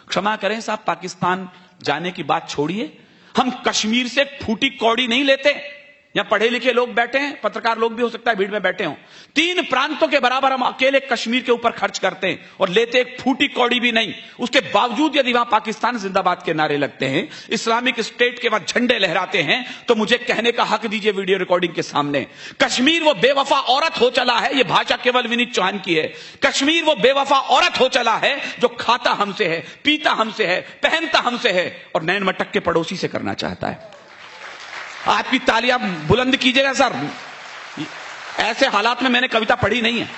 क्षमा करें साहब, पाकिस्तान जाने की बात छोड़िए, हम कश्मीर से फूटी कौड़ी नहीं लेते। यहां पढ़े लिखे लोग बैठे हैं, पत्रकार लोग भी हो सकता है भीड़ में बैठे हों। 3 प्रांतों के बराबर हम अकेले कश्मीर के ऊपर खर्च करते हैं और लेते एक फूटी कौड़ी भी नहीं। उसके बावजूद यदि वहां पाकिस्तान जिंदाबाद के नारे लगते हैं, इस्लामिक स्टेट के वहां झंडे लहराते हैं, तो मुझे कहने का हक दीजिए वीडियो रिकॉर्डिंग के सामने, कश्मीर वो बेवफा औरत हो चला है। यह भाषा केवल विनीत चौहान की है। कश्मीर वो बेवफा औरत हो चला है जो खाता हमसे है, पीता हमसे है, पहनता हमसे है और नैन मटक के पड़ोसी से करना चाहता है। आपकी तालियां बुलंद कीजिएगा सर। ऐसे हालात में मैंने कविता पढ़ी नहीं है।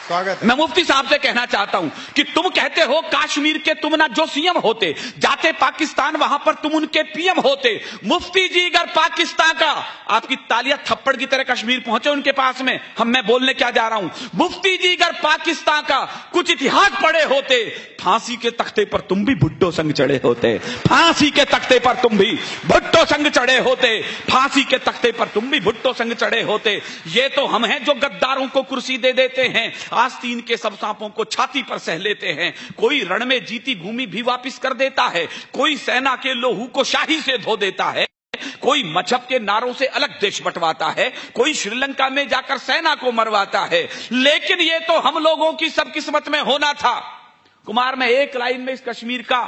स्वागत। मैं मुफ्ती साहब से कहना चाहता हूं कि तुम कहते हो काश्मीर के तुम ना जो सीएम होते, जाते पाकिस्तान वहां पर तुम उनके पीएम होते। मुफ्ती जी अगर पाकिस्तान का, आपकी तालियां थप्पड़ की तरह कश्मीर पहुंचे उनके पास में, मैं बोलने क्या जा रहा हूं। मुफ्ती जी अगर पाकिस्तान का कुछ इतिहास पढ़े होते, फांसी के तख्ते पर तुम भी भुट्टो संग चढ़े होते। फांसी के तख्ते पर तुम भी भुट्टो संग चढ़े होते। फांसी के तख्ते पर तुम भी भुट्टो संग चढ़े होते। ये तो हम हैं जो गद्दारों को कुर्सी दे देते हैं, आस्तीन के सब सांपों को छाती पर सह लेते हैं। कोई रण में जीती भूमि भी वापिस कर देता है, कोई सेना के लोहू को शाही से धो देता है, कोई मजहब के नारों से अलग देश बंटवाता है, कोई श्रीलंका में जाकर सेना को मरवाता है। लेकिन ये तो हम लोगों की सब किस्मत में होना था। कुमार, मैं एक लाइन में इस कश्मीर का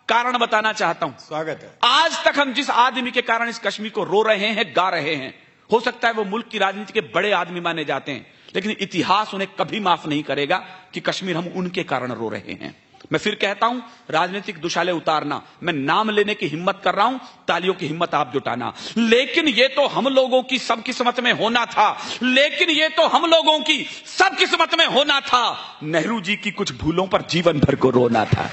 कारण बताना चाहता हूं। स्वागत है। आज तक हम जिस आदमी के कारण इस कश्मीर को रो रहे हैं, गा रहे हैं, हो सकता है वो मुल्क की राजनीति के बड़े आदमी माने जाते हैं, लेकिन इतिहास उन्हें कभी माफ नहीं करेगा कि कश्मीर हम उनके कारण रो रहे हैं। मैं फिर कहता हूं, राजनीतिक दुशाले उतारना, मैं नाम लेने की हिम्मत कर रहा हूं, तालियों की हिम्मत आप जुटाना। लेकिन ये तो हम लोगों की सब किस्मत में होना था। लेकिन ये तो हम लोगों की सब किस्मत में होना था। नेहरू जी की कुछ भूलों पर जीवन भर को रोना था।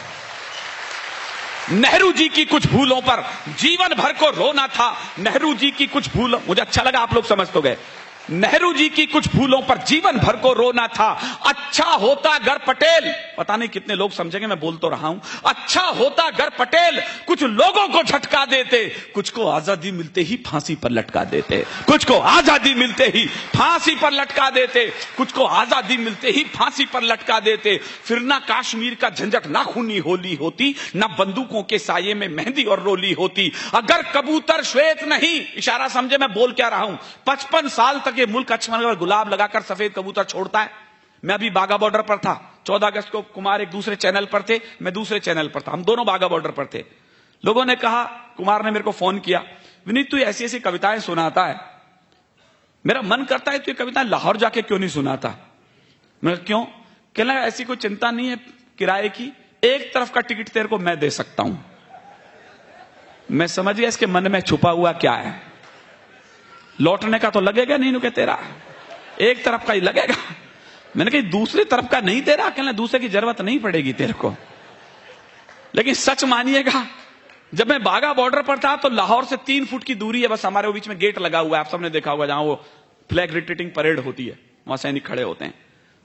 नेहरू जी की कुछ भूलों पर जीवन भर को रोना था। नेहरू जी की कुछ भूलों, मुझे अच्छा लगा आप लोग समझ तो गए। नेहरू जी की कुछ भूलों पर जीवन भर को रोना था। अच्छा होता अगर पटेल, पता नहीं कितने लोग समझेंगे, मैं बोल तो रहा हूं, अच्छा होता अगर पटेल कुछ लोगों को झटका देते, कुछ को आजादी मिलते ही फांसी पर लटका देते, कुछ को आजादी मिलते ही फांसी पर लटका देते, कुछ को आजादी मिलते ही फांसी पर लटका देते। फिर ना कश्मीर का झंझट, ना खूनी होली होती, ना बंदूकों के साये में मेहंदी और रोली होती। अगर कबूतर श्वेत नहीं, इशारा समझे मैं बोल क्या रहा हूं, 55 साल तक ये मुल्क अक्षमन गुलाब लगाकर सफेद कबूतर छोड़ता है। मैं अभी बाघा बॉर्डर पर था, 14 अगस्त को कुमार एक दूसरे चैनल पर थे, मैं दूसरे चैनल पर था, हम दोनों बाघा बॉर्डर पर थे। लोगों ने कहा, कुमार ने मेरे को फोन किया, विनीत तू ऐसी ऐसी कविताएं सुनाता है, मेरा मन करता है तू ये कविताएं लाहौर जाके क्यों नहीं सुनाता। मैं क्यों? कहना ऐसी कोई चिंता नहीं है किराए की, एक तरफ का टिकट तेरे को मैं दे सकता हूं। मैं समझ गया इसके मन में छुपा हुआ क्या है। लौटने का तो लगेगा नहीं, नुके तेरा एक तरफ का ही लगेगा। मैंने कहा दूसरी तरफ का नहीं तेरा, कहना दूसरे की जरूरत नहीं पड़ेगी तेरे को। लेकिन सच मानिएगा, जब मैं बाघा बॉर्डर पर था तो लाहौर से 3 फुट की दूरी है बस, हमारे बीच में गेट लगा हुआ है, आप सबने देखा होगा, जहां वो फ्लैग रिट्रीटिंग परेड होती है, वहां सैनिक खड़े होते हैं।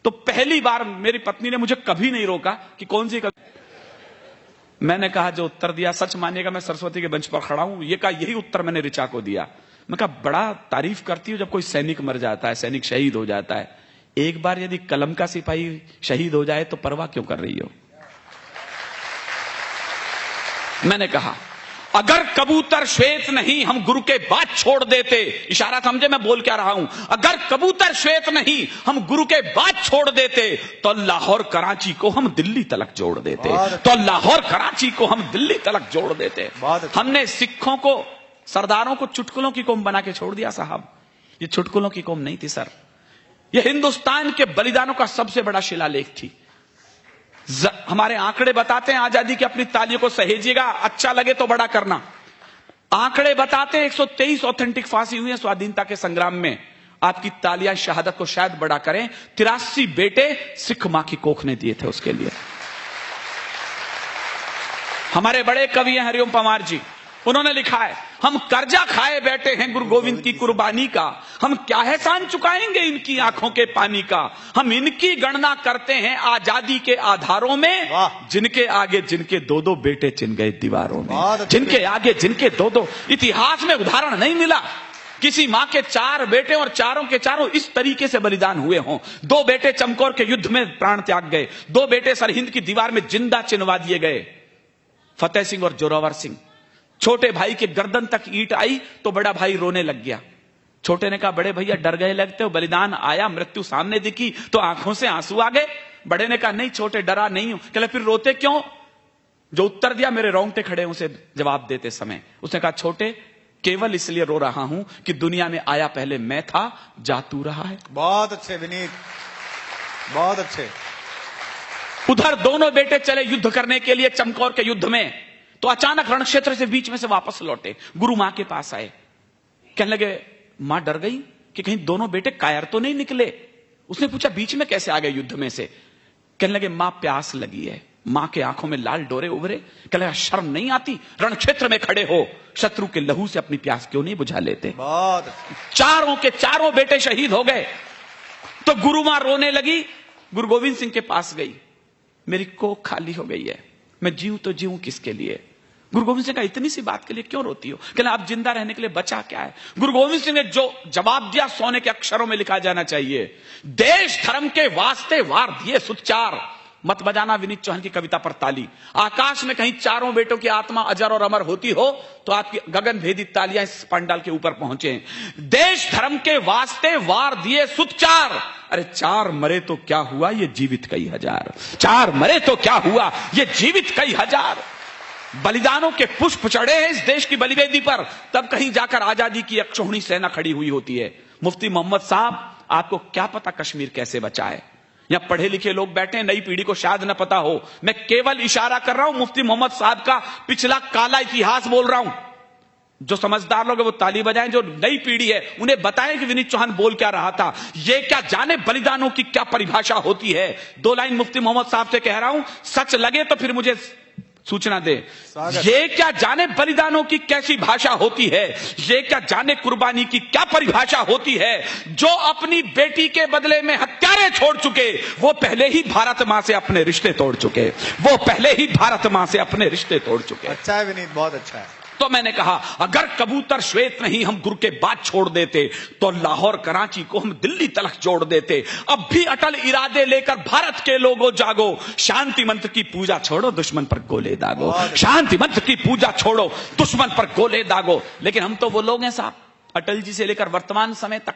तो पहली बार मेरी पत्नी ने मुझे कभी नहीं रोका कि कौन सी मैंने कहा जो उत्तर दिया, सच मानिएगा मैं सरस्वती के बेंच पर खड़ा हूं, ये कहा यही उत्तर मैंने ऋचा को दिया। मैं कहा बड़ा तारीफ करती हूं जब कोई सैनिक मर जाता है, सैनिक शहीद हो जाता है, एक बार यदि कलम का सिपाही शहीद हो जाए तो परवाह क्यों कर रही हो। मैंने कहा अगर कबूतर श्वेत नहीं हम गुरु के बात छोड़ देते, इशारा समझे मैं बोल क्या रहा हूं, अगर कबूतर श्वेत नहीं हम गुरु के बात छोड़ देते तो लाहौर कराची को हम दिल्ली तलक जोड़ देते, तो लाहौर कराची को हम दिल्ली तलक जोड़ देते। हमने सिखों को, सरदारों को चुटकुलों की कौम बना के छोड़ दिया साहब। ये चुटकुलों की कौम नहीं थी सर, ये हिंदुस्तान के बलिदानों का सबसे बड़ा शिलालेख थी। हमारे आंकड़े बताते हैं, आजादी की अपनी तालियों को सहेजिएगा, अच्छा लगे तो बड़ा करना। आंकड़े बताते हैं 123 ऑथेंटिक फांसी हुई है स्वाधीनता के संग्राम में। आपकी तालियां शहादत को शायद बड़ा करें। 83 बेटे सिख मां की कोख ने दिए थे उसके लिए। हमारे बड़े कवि हैं हरिओम पंवार जी, उन्होंने लिखा है हम कर्जा खाए बैठे हैं गुरु गोविंद की कुर्बानी का, हम क्या एहसान चुकाएंगे इनकी आंखों के पानी का। हम इनकी गणना करते हैं आजादी के आधारों में, जिनके आगे जिनके 2-2 बेटे चिन गए दीवारों में, जिनके आगे जिनके 2-2। इतिहास में उदाहरण नहीं मिला किसी मां के 4 बेटे और चारों के चारों इस तरीके से बलिदान हुए हों। 2 बेटे चमकौर के युद्ध में प्राण त्याग गए, 2 बेटे सरहिंद की दीवार में जिंदा चिनवा दिए गए। फतेह सिंह और जोरावर सिंह। छोटे भाई के गर्दन तक ईंट आई तो बड़ा भाई रोने लग गया। छोटे ने कहा, बड़े भैया डर गए लगते हो, बलिदान आया, मृत्यु सामने दिखी तो आंखों से आंसू आ गए। बड़े ने कहा, नहीं छोटे, डरा नहीं हूं। कहले, फिर रोते क्यों? जो उत्तर दिया मेरे रोंगटे खड़े उसे जवाब देते समय। उसने कहा, छोटे, केवल इसलिए रो रहा हूं कि दुनिया में आया पहले मैं था, जा तू रहा है। बहुत अच्छे विनीत, बहुत अच्छे। उधर दोनों बेटे चले युद्ध करने के लिए चमकौर के युद्ध में, तो अचानक रण क्षेत्र से बीच में से वापस लौटे। गुरु मां के पास आए, कहने लगे, मां डर गई कि कहीं दोनों बेटे कायर तो नहीं निकले। उसने पूछा, बीच में कैसे आ गए युद्ध में से? कहने लगे, मां प्यास लगी है। मां के आंखों में लाल डोरे उभरे। कहने लगा, शर्म नहीं आती? रण क्षेत्र में खड़े हो, शत्रु के लहू से अपनी प्यास क्यों नहीं बुझा लेते? बहुत। चारों के चारों बेटे शहीद हो गए। तो गुरु मां रोने लगी, गुरु गोविंद सिंह के पास गई, मेरी कोख खाली हो गई है, मैं जीऊं तो जीऊं किसके लिए? गुरु गोविंद सिंह का, इतनी सी बात के लिए क्यों रोती हो? कहना, आप जिंदा रहने के लिए बचा क्या है? गुरु गोविंद सिंह ने जो जवाब दिया सोने के अक्षरों में लिखा जाना चाहिए। देश धर्म के वास्ते वार दिए सुचार। मत बजाना विनीत चौहान की कविता पर ताली। आकाश में कहीं चारों बेटों की आत्मा अजर और अमर होती हो तो आपकी गगन भेदी तालियां इस पंडाल के ऊपर पहुंचे। देश धर्म के वास्ते वार दिए सुचार। अरे 4 मरे तो क्या हुआ, ये जीवित कई हजार। 4 मरे तो क्या हुआ, ये जीवित कई हजार। बलिदानों के पुष्प चढ़े हैं इस देश की बलिवेदी पर, तब कहीं जाकर आजादी की अक्षौहिणी सेना खड़ी हुई होती है। मुफ्ती मोहम्मद साहब, आपको क्या पता कश्मीर कैसे बचा है? यहां पढ़े लिखे लोग बैठे, नई पीढ़ी को शायद न पता हो। मैं केवल इशारा कर रहा हूं, मुफ्ती मोहम्मद साहब का पिछला काला इतिहास बोल रहा हूं। जो समझदार लोग हैं वो ताली बजाएं, जो नई पीढ़ी है उन्हें बताएं कि विनीत चौहान बोल क्या रहा था। ये क्या जाने बलिदानों की क्या परिभाषा होती है। 2 लाइन मुफ्ती मोहम्मद साहब से कह रहा हूं, सच लगे तो फिर मुझे सूचना दे। ये क्या जाने बलिदानों की कैसी भाषा होती है, ये क्या जाने कुर्बानी की क्या परिभाषा होती है। जो अपनी बेटी के बदले में हत्यारे छोड़ चुके, वो पहले ही भारत मां से अपने रिश्ते तोड़ चुके। वो पहले ही भारत मां से अपने रिश्ते तोड़ चुके। अच्छा है विनीत, बहुत अच्छा है। तो मैंने कहा, अगर कबूतर श्वेत नहीं हम गुरु के बाद छोड़ देते तो लाहौर कराची को हम दिल्ली तलक जोड़ देते। अब भी अटल इरादे लेकर भारत के लोगों जागो, शांति मंत्र की पूजा छोड़ो, दुश्मन पर गोले दागो। शांति मंत्र की पूजा छोड़ो, दुश्मन पर गोले दागो। लेकिन हम तो वो लोग हैं साहब, अटल जी से लेकर वर्तमान समय तक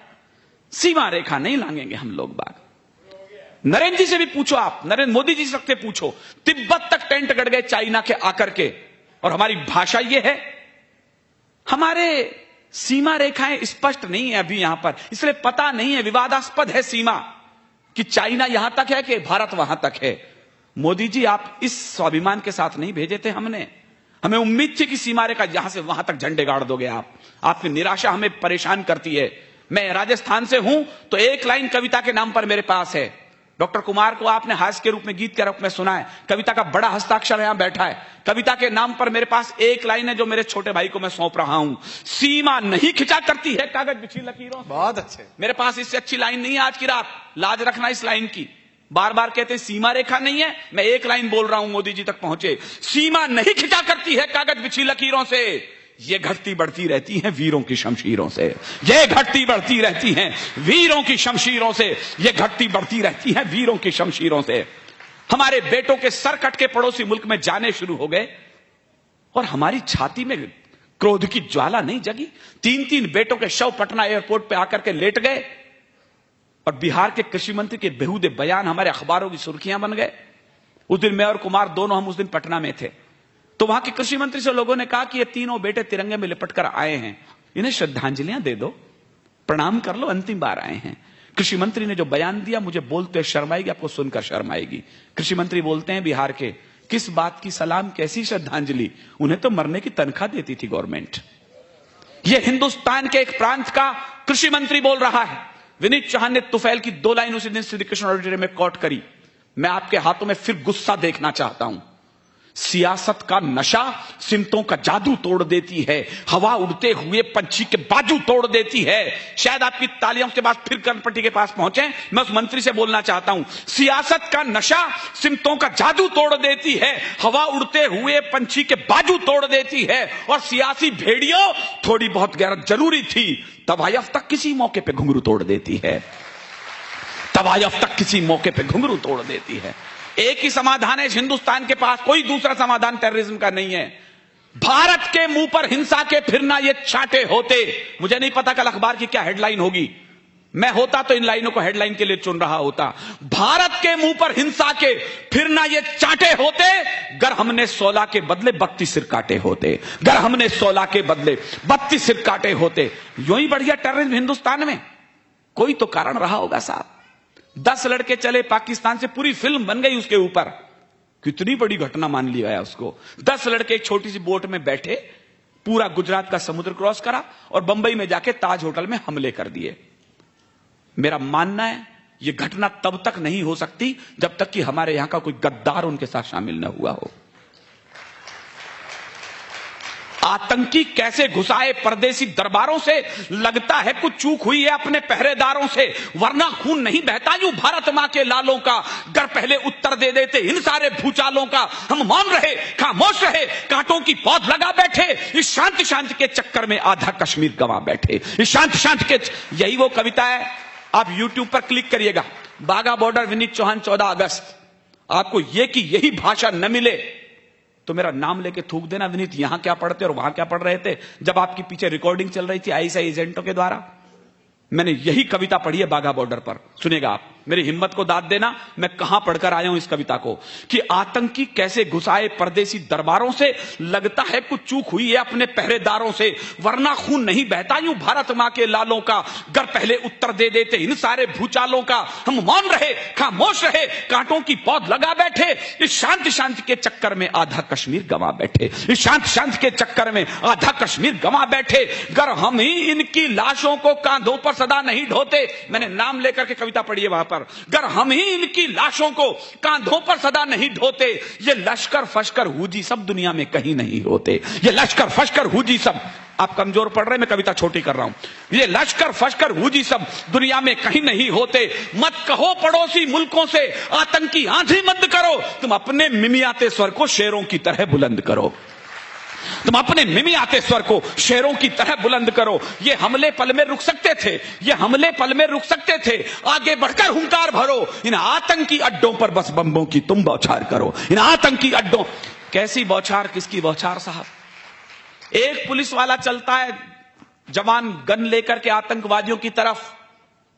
सीमा रेखा नहीं लांघेंगे हम लोग बाग। नरेंद्र जी से भी पूछो, आप नरेंद्र मोदी जी से पूछो, तिब्बत तक टेंट गड़ गए चाइना के आकर के। और हमारी भाषा ये है, हमारे सीमा रेखाएं स्पष्ट नहीं है अभी यहां पर, इसलिए पता नहीं है, विवादास्पद है सीमा कि चाइना यहां तक है कि भारत वहां तक है। मोदी जी, आप इस स्वाभिमान के साथ नहीं भेजे थे हमने। हमें उम्मीद थी कि सीमा रेखा यहां से वहां तक झंडे गाड़ दोगे आप। आपकी निराशा हमें परेशान करती है। मैं राजस्थान से हूं तो एक लाइन कविता के नाम पर मेरे पास है। डॉक्टर कुमार को आपने हास्य के रूप में, गीत के रूप में सुना है। कविता का बड़ा हस्ताक्षर यहां बैठा है। कविता के नाम पर मेरे पास एक लाइन है जो मेरे छोटे भाई को मैं सौंप रहा हूं। सीमा नहीं खिंचा करती है कागज बिछी लकीरों से। बहुत अच्छे। मेरे पास इससे अच्छी लाइन नहीं है आज की रात, लाज रखना इस लाइन की। बार बार कहते सीमा रेखा नहीं है, मैं एक लाइन बोल रहा हूं, मोदी जी तक पहुंचे। सीमा नहीं खिंचा करती है कागज बिछी लकीरों से, ये घटती बढ़ती रहती हैं वीरों की शमशीरों से। ये घटती बढ़ती रहती हैं वीरों की शमशीरों से। ये घटती बढ़ती रहती हैं वीरों की शमशीरों से। हमारे बेटों के सर कट के पड़ोसी मुल्क में जाने शुरू हो गए और हमारी छाती में क्रोध की ज्वाला नहीं जगी। 3-3 बेटों के शव पटना एयरपोर्ट पे आकर के लेट गए और बिहार के कृषि मंत्री के बेहुदे बयान हमारे अखबारों की सुर्खियां बन गए। उस दिन मैं और कुमार दोनों हम उस दिन पटना में थे। तो वहां के कृषि मंत्री से लोगों ने कहा कि ये तीनों बेटे तिरंगे में लिपट कर आए हैं, इन्हें श्रद्धांजलियां दे दो, प्रणाम कर लो, अंतिम बार आए हैं। कृषि मंत्री ने जो बयान दिया, मुझे बोलते शर्म आएगी, आपको सुनकर शर्म आएगी। कृषि मंत्री बोलते हैं बिहार के, किस बात की सलाम, कैसी श्रद्धांजलि, उन्हें तो मरने की तनख्वाह देती थी गवर्नमेंट। यह हिंदुस्तान के एक प्रांत का कृषि मंत्री बोल रहा है। विनीत चौहान ने तुफैल की 2 लाइन उसी दिन श्री कृष्ण ऑडिटोरियम में कोट करी। मैं आपके हाथों में फिर गुस्सा देखना चाहता हूं। सियासत का नशा सिमतों का जादू तोड़ देती है, हवा उड़ते हुए पंछी के बाजू तोड़ देती है। शायद आपकी तालियों के बाद फिर कर्णपट्टी के पास पहुंचे। मैं उस मंत्री से बोलना चाहता हूं, सियासत का नशा सिमतों का जादू तोड़ देती है, हवा उड़ते हुए पंछी के बाजू तोड़ देती है। और सियासी भेड़ियों, थोड़ी बहुत गैरत जरूरी थी, तवायफ तक किसी मौके पे घुंघरू तोड़ देती है। तवायफ तक किसी मौके पे घुंघरू तोड़ देती है। एक ही समाधान है हिंदुस्तान के पास, कोई दूसरा समाधान टेररिज्म का नहीं है। भारत के मुंह पर हिंसा के फिरना ये चांटे होते, मुझे नहीं पता कल अखबार की क्या हेडलाइन होगी, मैं होता तो इन लाइनों को हेडलाइन के लिए चुन रहा होता। भारत के मुंह पर हिंसा के फिरना ये चांटे होते, गर हमने 16 के बदले 32 सिर काटे होते, गर हमने 16 के बदले 32 सिर काटे होते। यूं ही बढ़िया टेररिज्म हिंदुस्तान में, कोई तो कारण रहा होगा साहब। 10 लड़के चले पाकिस्तान से, पूरी फिल्म बन गई उसके ऊपर, कितनी बड़ी घटना मान लिया है उसको। 10 लड़के एक छोटी सी बोट में बैठे, पूरा गुजरात का समुद्र क्रॉस करा और बंबई में जाके ताज होटल में हमले कर दिए। मेरा मानना है यह घटना तब तक नहीं हो सकती जब तक कि हमारे यहां का कोई गद्दार उनके साथ शामिल न हुआ हो। आतंकी कैसे घुसाए परदेसी दरबारों से, लगता है कुछ चूक हुई है अपने पहरेदारों से, वरना खून नहीं बहता यूं भारत मां के लालों का। गर पहले उत्तर दे देते इन सारे भूचालों का, हम मौन रहे खामोश रहे, कांटों की पौध लगा बैठे, इस शांत शांत के चक्कर में आधा कश्मीर गंवा बैठे। इस शांत शांत के, यही वो कविता है, आप यूट्यूब पर क्लिक करिएगा, बाघा बॉर्डर विनीत चौहान 14 अगस्त। आपको ये कि यही भाषा न मिले तो मेरा नाम लेके थूक देना, विनीत यहां क्या पढ़ते और वहां क्या पढ़ रहे थे, जब आपके पीछे रिकॉर्डिंग चल रही थी आईएसआई एजेंटों के द्वारा। मैंने यही कविता पढ़ी है बाघा बॉर्डर पर, सुनेगा आप, मेरी हिम्मत को दाद देना, मैं कहां पढ़कर आया हूं इस कविता को, कि आतंकी कैसे घुसाए परदेसी दरबारों से, लगता है कुछ चूक हुई है अपने पहरेदारों से, वरना खून नहीं बहता यूं भारत मां के लालों का। गर पहले उत्तर दे देते इन सारे भूचालों का, हम मौन रहे खामोश रहे, कांटों की पौध लगा बैठे, इस शांत शांत के चक्कर में आधा कश्मीर गंवा बैठे, इस शांत शांत के चक्कर में आधा कश्मीर गंवा बैठे। गर हम ही इनकी लाशों को कांधों पर सदा नहीं ढोते, मैंने नाम लेकर के कविता पढ़ी है वहां पर, गर हम ही इनकी लाशों को कांधों पर सदा नहीं ढोते, ये लश्कर फश्कर हुजी सब दुनिया में कहीं नहीं होते, ये लश्कर फश्कर हुजी सब, आप कमजोर पढ़ रहे, मैं कविता छोटी कर रहा हूं, ये लश्कर फश्कर हुजी सब दुनिया में कहीं नहीं होते। मत कहो पड़ोसी मुल्कों से आतंकी आंधी मंद करो, तुम अपने मिमियाते स्वर को शेरों की तरह बुलंद करो, तुम अपने मिमियाते स्वर को शेरों की तरह बुलंद करो। ये हमले पल में रुक सकते थे, ये हमले पल में रुक सकते थे, आगे बढ़कर हुंकार भरो, इन आतंकी अड्डों पर बस बम्बों की तुम बौछार करो, इन आतंकी अड्डों। कैसी बौछार, किसकी बौछार साहब? एक पुलिस वाला चलता है जवान गन लेकर के आतंकवादियों की तरफ,